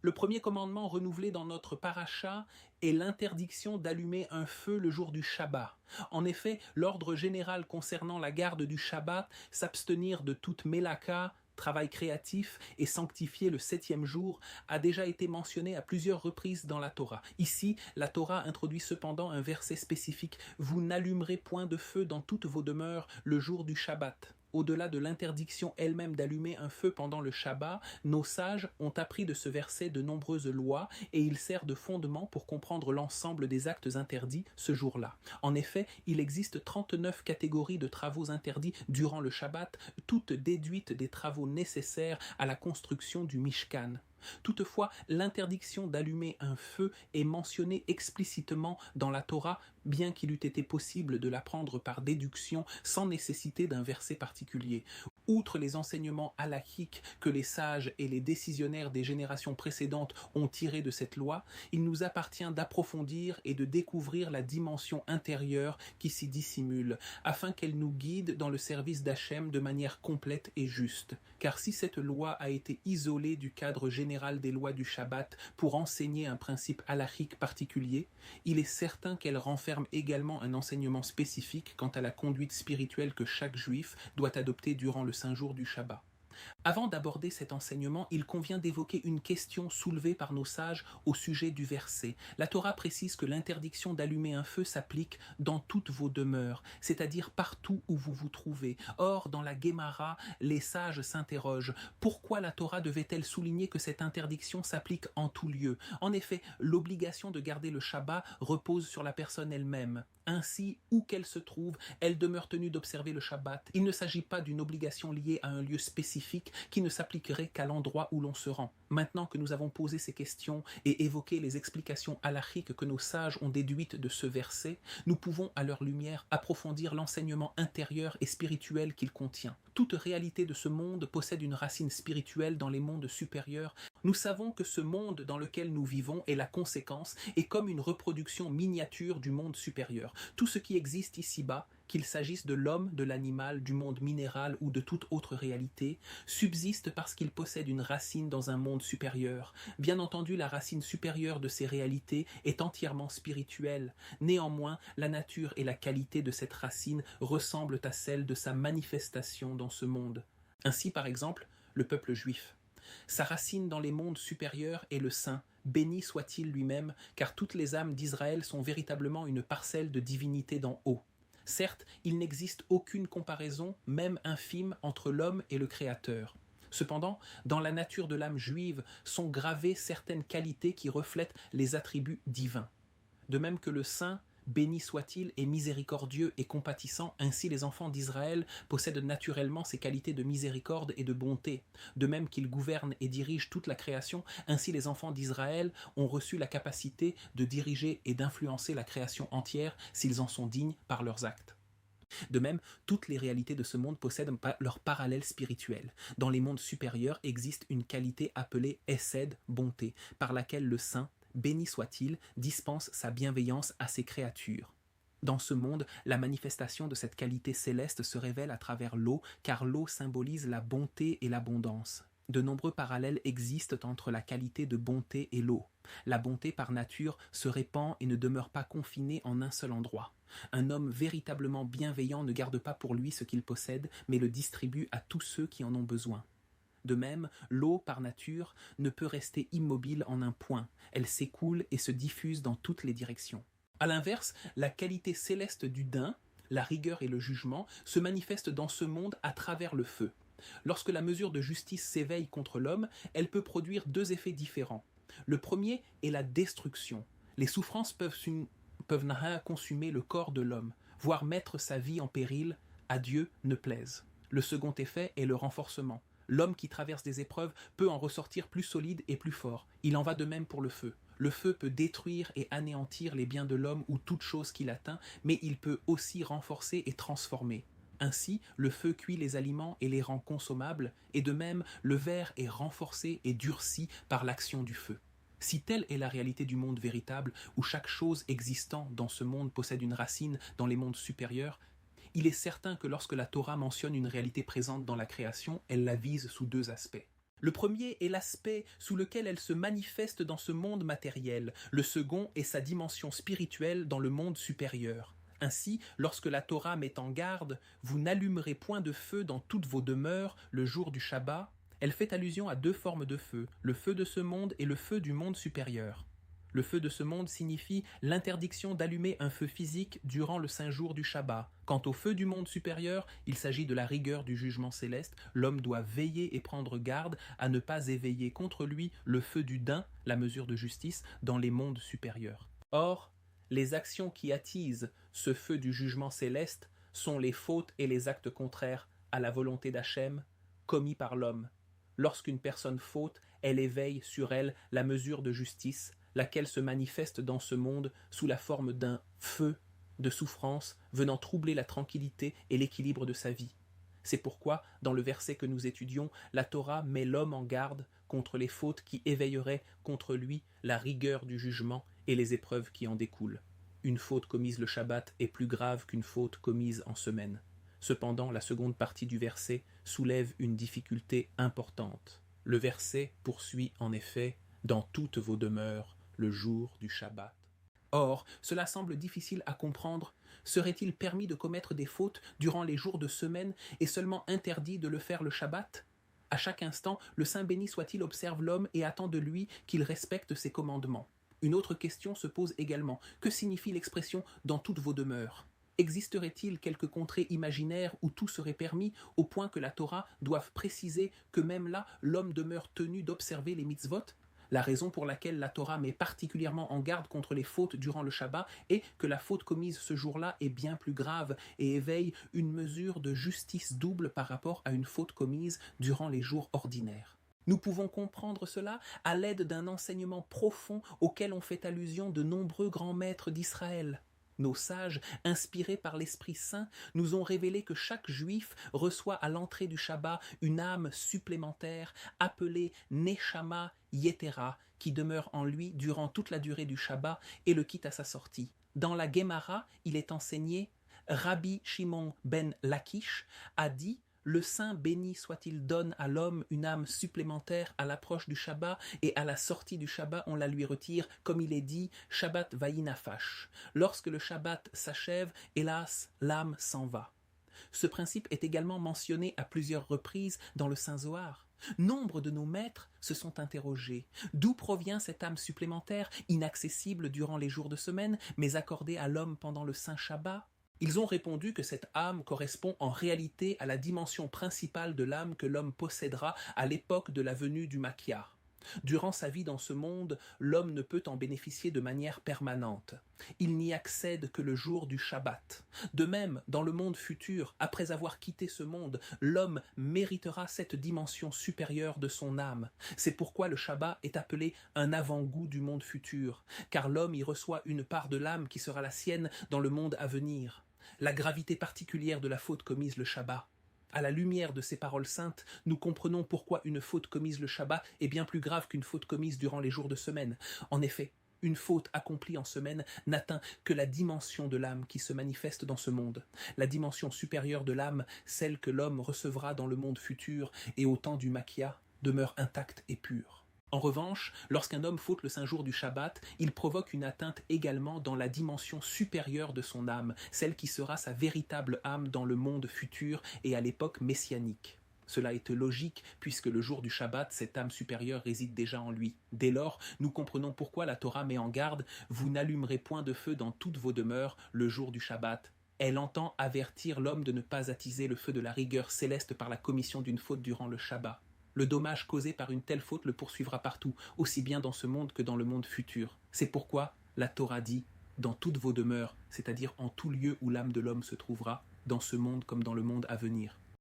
Le premier commandement renouvelé dans notre paracha est l'interdiction d'allumer un feu le jour du Shabbat. En effet, l'ordre général concernant la garde du Shabbat, s'abstenir de toute mélaka, travail créatif, et sanctifier le septième jour, a déjà été mentionné à plusieurs reprises dans la Torah. Ici, la Torah introduit cependant un verset spécifique: « Vous n'allumerez point de feu dans toutes vos demeures le jour du Shabbat ». Au-delà de l'interdiction elle-même d'allumer un feu pendant le Shabbat, nos sages ont appris de ce verset de nombreuses lois et il sert de fondement pour comprendre l'ensemble des actes interdits ce jour-là. En effet, il existe 39 catégories de travaux interdits durant le Shabbat, toutes déduites des travaux nécessaires à la construction du Mishkan. Toutefois, l'interdiction d'allumer un feu est mentionnée explicitement dans la Torah, bien qu'il eût été possible de l'apprendre par déduction sans nécessité d'un verset particulier. Outre les enseignements halachiques que les sages et les décisionnaires des générations précédentes ont tirés de cette loi, il nous appartient d'approfondir et de découvrir la dimension intérieure qui s'y dissimule, afin qu'elle nous guide dans le service d'Hachem de manière complète et juste. Car si cette loi a été isolée du cadre général des lois du Shabbat pour enseigner un principe halachique particulier, il est certain qu'elle renferme également un enseignement spécifique quant à la conduite spirituelle que chaque juif doit adopter durant le saint jour du Shabbat. Avant d'aborder cet enseignement, il convient d'évoquer une question soulevée par nos sages au sujet du verset. La Torah précise que l'interdiction d'allumer un feu s'applique dans toutes vos demeures, c'est-à-dire partout où vous vous trouvez. Or, dans la Guémara, les sages s'interrogent: pourquoi la Torah devait-elle souligner que cette interdiction s'applique en tout lieu? En effet, l'obligation de garder le Shabbat repose sur la personne elle-même. Ainsi, où qu'elle se trouve, elle demeure tenue d'observer le Shabbat. Il ne s'agit pas d'une obligation liée à un lieu spécifique qui ne s'appliquerait qu'à l'endroit où l'on se rend. Maintenant que nous avons posé ces questions et évoqué les explications halachiques que nos sages ont déduites de ce verset, nous pouvons à leur lumière approfondir l'enseignement intérieur et spirituel qu'il contient. Toute réalité de ce monde possède une racine spirituelle dans les mondes supérieurs. Nous savons que ce monde dans lequel nous vivons est la conséquence et comme une reproduction miniature du monde supérieur. Tout ce qui existe ici-bas, qu'il s'agisse de l'homme, de l'animal, du monde minéral ou de toute autre réalité, subsiste parce qu'il possède une racine dans un monde supérieur. Bien entendu, la racine supérieure de ces réalités est entièrement spirituelle. Néanmoins, la nature et la qualité de cette racine ressemblent à celle de sa manifestation dans ce monde. Ainsi, par exemple, le peuple juif. Sa racine dans les mondes supérieurs est le saint, béni soit-il lui-même, car toutes les âmes d'Israël sont véritablement une parcelle de divinité d'en haut. Certes, il n'existe aucune comparaison, même infime, entre l'homme et le Créateur. Cependant, dans la nature de l'âme juive sont gravées certaines qualités qui reflètent les attributs divins. De même que le saint, béni soit-il, est miséricordieux et compatissant, ainsi les enfants d'Israël possèdent naturellement ces qualités de miséricorde et de bonté. De même qu'ils gouvernent et dirigent toute la création, ainsi les enfants d'Israël ont reçu la capacité de diriger et d'influencer la création entière s'ils en sont dignes par leurs actes. De même, toutes les réalités de ce monde possèdent leur parallèle spirituel. Dans les mondes supérieurs existe une qualité appelée Hesed, bonté, par laquelle le saint, béni soit-il, dispense sa bienveillance à ses créatures. Dans ce monde, la manifestation de cette qualité céleste se révèle à travers l'eau, car l'eau symbolise la bonté et l'abondance. De nombreux parallèles existent entre la qualité de bonté et l'eau. La bonté par nature se répand et ne demeure pas confinée en un seul endroit. Un homme véritablement bienveillant ne garde pas pour lui ce qu'il possède, mais le distribue à tous ceux qui en ont besoin. De même, l'eau, par nature, ne peut rester immobile en un point. Elle s'écoule et se diffuse dans toutes les directions. A l'inverse, la qualité céleste du daim, la rigueur et le jugement, se manifestent dans ce monde à travers le feu. Lorsque la mesure de justice s'éveille contre l'homme, elle peut produire deux effets différents. Le premier est la destruction. Les souffrances peuvent consumer le corps de l'homme, voire mettre sa vie en péril, à Dieu ne plaise. Le second effet est le renforcement. L'homme qui traverse des épreuves peut en ressortir plus solide et plus fort. Il en va de même pour le feu. Le feu peut détruire et anéantir les biens de l'homme ou toute chose qu'il atteint, mais il peut aussi renforcer et transformer. Ainsi, le feu cuit les aliments et les rend consommables, et de même, le verre est renforcé et durci par l'action du feu. Si telle est la réalité du monde véritable, où chaque chose existant dans ce monde possède une racine dans les mondes supérieurs, il est certain que lorsque la Torah mentionne une réalité présente dans la création, elle la vise sous deux aspects. Le premier est l'aspect sous lequel elle se manifeste dans ce monde matériel. Le second est sa dimension spirituelle dans le monde supérieur. Ainsi, lorsque la Torah met en garde « Vous n'allumerez point de feu dans toutes vos demeures le jour du Shabbat », elle fait allusion à deux formes de feu, le feu de ce monde et le feu du monde supérieur. Le feu de ce monde signifie l'interdiction d'allumer un feu physique durant le 5 jours du Shabbat. Quant au feu du monde supérieur, il s'agit de la rigueur du jugement céleste. L'homme doit veiller et prendre garde à ne pas éveiller contre lui le feu du Din, la mesure de justice, dans les mondes supérieurs. Or, les actions qui attisent ce feu du jugement céleste sont les fautes et les actes contraires à la volonté d'Hachem commis par l'homme. Lorsqu'une personne faute, elle éveille sur elle la mesure de justice, laquelle se manifeste dans ce monde sous la forme d'un feu de souffrance venant troubler la tranquillité et l'équilibre de sa vie. C'est pourquoi, dans le verset que nous étudions, la Torah met l'homme en garde contre les fautes qui éveilleraient contre lui la rigueur du jugement et les épreuves qui en découlent. Une faute commise le Shabbat est plus grave qu'une faute commise en semaine. Cependant, la seconde partie du verset soulève une difficulté importante. Le verset poursuit en effet « Dans toutes vos demeures, le jour du Shabbat ». Or, cela semble difficile à comprendre. Serait-il permis de commettre des fautes durant les jours de semaine et seulement interdit de le faire le Shabbat ? À chaque instant, le Saint béni soit-il observe l'homme et attend de lui qu'il respecte ses commandements. Une autre question se pose également. Que signifie l'expression « dans toutes vos demeures » ? Existerait-il quelque contrée imaginaire où tout serait permis au point que la Torah doive préciser que même là, l'homme demeure tenu d'observer les mitzvot ? La raison pour laquelle la Torah met particulièrement en garde contre les fautes durant le Shabbat est que la faute commise ce jour-là est bien plus grave et éveille une mesure de justice double par rapport à une faute commise durant les jours ordinaires. Nous pouvons comprendre cela à l'aide d'un enseignement profond auquel ont fait allusion de nombreux grands maîtres d'Israël. Nos sages, inspirés par l'Esprit Saint, nous ont révélé que chaque juif reçoit à l'entrée du Shabbat une âme supplémentaire appelée Neshama Yetera, qui demeure en lui durant toute la durée du Shabbat et le quitte à sa sortie. Dans la Gemara, il est enseigné « Rabbi Shimon ben Lakish a dit « Le Saint béni soit-il donne à l'homme une âme supplémentaire à l'approche du Shabbat et à la sortie du Shabbat on la lui retire, comme il est dit Shabbat vayinafash. Lorsque le Shabbat s'achève, hélas, l'âme s'en va. » Ce principe est également mentionné à plusieurs reprises dans le Saint Zohar. Nombre de nos maîtres se sont interrogés. D'où provient cette âme supplémentaire, inaccessible durant les jours de semaine, mais accordée à l'homme pendant le Saint Shabbat ? Ils ont répondu que cette âme correspond en réalité à la dimension principale de l'âme que l'homme possédera à l'époque de la venue du Makia. Durant sa vie dans ce monde, l'homme ne peut en bénéficier de manière permanente. Il n'y accède que le jour du Shabbat. De même, dans le monde futur, après avoir quitté ce monde, l'homme méritera cette dimension supérieure de son âme. C'est pourquoi le Shabbat est appelé un avant-goût du monde futur, car l'homme y reçoit une part de l'âme qui sera la sienne dans le monde à venir. La gravité particulière de la faute commise le Shabbat. À la lumière de ces paroles saintes, nous comprenons pourquoi une faute commise le Shabbat est bien plus grave qu'une faute commise durant les jours de semaine. En effet, une faute accomplie en semaine n'atteint que la dimension de l'âme qui se manifeste dans ce monde. La dimension supérieure de l'âme, celle que l'homme recevra dans le monde futur et au temps du Makia, demeure intacte et pure. En revanche, lorsqu'un homme faute le 5 jours du Shabbat, il provoque une atteinte également dans la dimension supérieure de son âme, celle qui sera sa véritable âme dans le monde futur et à l'époque messianique. Cela est logique, puisque le jour du Shabbat, cette âme supérieure réside déjà en lui. Dès lors, nous comprenons pourquoi la Torah met en garde « Vous n'allumerez point de feu dans toutes vos demeures le jour du Shabbat ». Elle entend avertir l'homme de ne pas attiser le feu de la rigueur céleste par la commission d'une faute durant le Shabbat. Le dommage causé par une telle faute le poursuivra partout, aussi bien dans ce monde que dans le monde futur. C'est pourquoi la Torah dit « dans toutes vos demeures », c'est-à-dire en tout lieu où l'âme de l'homme se trouvera, dans ce monde comme dans le monde à venir.